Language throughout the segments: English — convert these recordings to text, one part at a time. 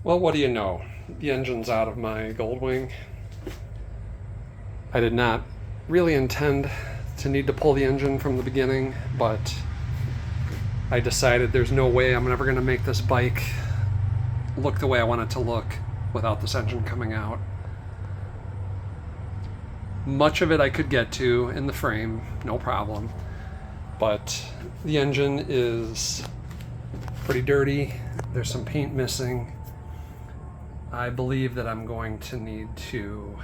Well, what do you know? The engine's out of my Goldwing. I did not really intend to need to pull the engine from the beginning, but I decided there's no way I'm ever going to make this bike look the way I want it to look without this engine coming out. Much of it I could get to in the frame, no problem, but the engine is pretty dirty. There's some paint missing. I believe that I'm going to need to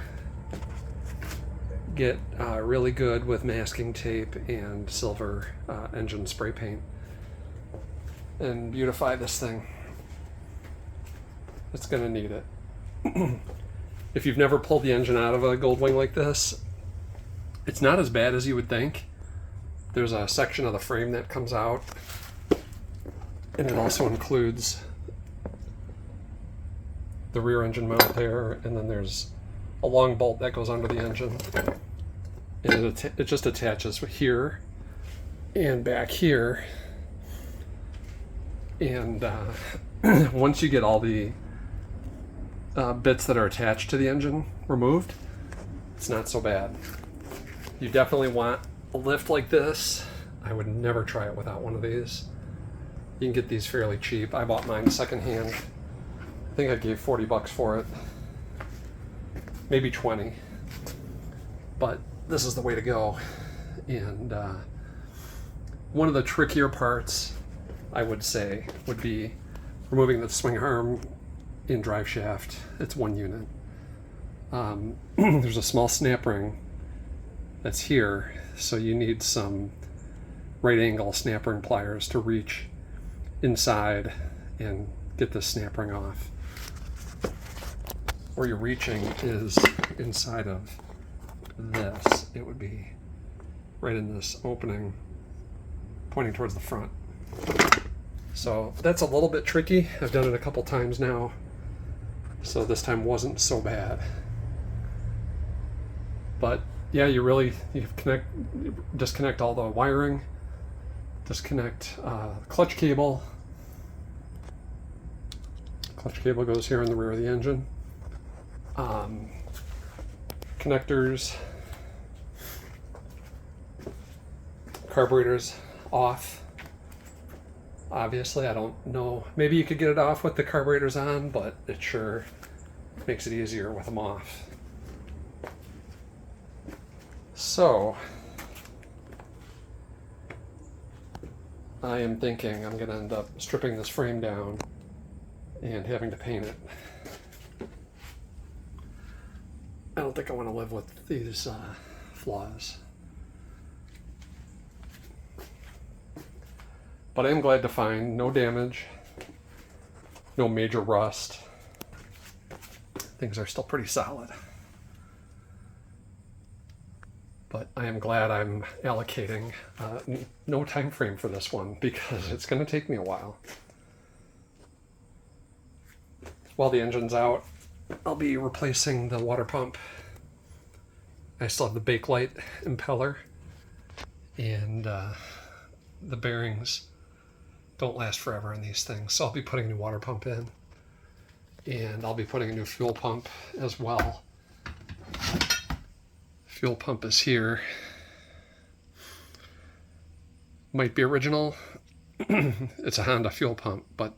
get really good with masking tape and silver engine spray paint and beautify this thing. It's gonna need it. If you've never pulled the engine out of a Goldwing like this, it's not as bad as you would think. There's a section of the frame that comes out, and it also includes the rear engine mount there, and then there's a long bolt that goes under the engine, and it just attaches here and back here. And once you get all the bits that are attached to the engine removed, it's not so bad. You definitely want a lift like this. I would never try it without one of these. You can get these fairly cheap. I bought mine secondhand. I think I gave 40 bucks for it, maybe 20, but this is the way to go. And one of the trickier parts, I would say, would be removing the swing arm and drive shaft. It's one unit. There's a small snap ring that's here, so you need some right angle snap ring pliers to reach inside and get the snap ring off. Where you're reaching is inside of this. It would be right in this opening pointing towards the front. So that's a little bit tricky. I've done it a couple times now, so this time wasn't so bad. But yeah, you disconnect all the wiring, disconnect clutch cable. Clutch cable goes here in the rear of the engine. Connectors, carburetors off. Obviously, I don't know. Maybe you could get it off with the carburetors on, but it sure makes it easier with them off. So, I am thinking I'm going to end up stripping this frame down and having to paint it. I don't think I want to live with these flaws. But I am glad to find no damage, no major rust. Things are still pretty solid. But I am glad I'm allocating no time frame for this one, because it's going to take me a while. While the engine's out, I'll be replacing the water pump. I still have the Bakelite impeller, and the bearings don't last forever in these things, so I'll be putting a new water pump in, and I'll be putting a new fuel pump as well. Fuel pump is here. Might be original. It's a Honda fuel pump, but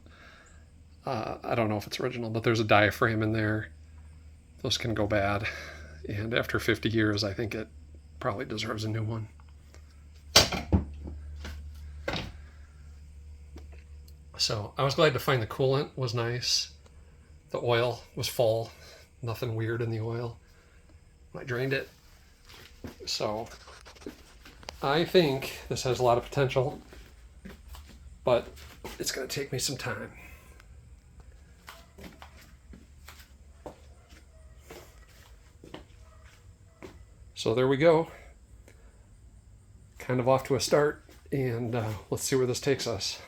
I don't know if it's original, but there's a diaphragm in there. Those can go bad, and after 50 years I think it probably deserves a new one. So I was glad to find the coolant was nice. The oil was full, nothing weird in the oil. I drained it. So I think this has a lot of potential, but it's going to take me some time. So there we go. Kind of off to a start, and let's see where this takes us.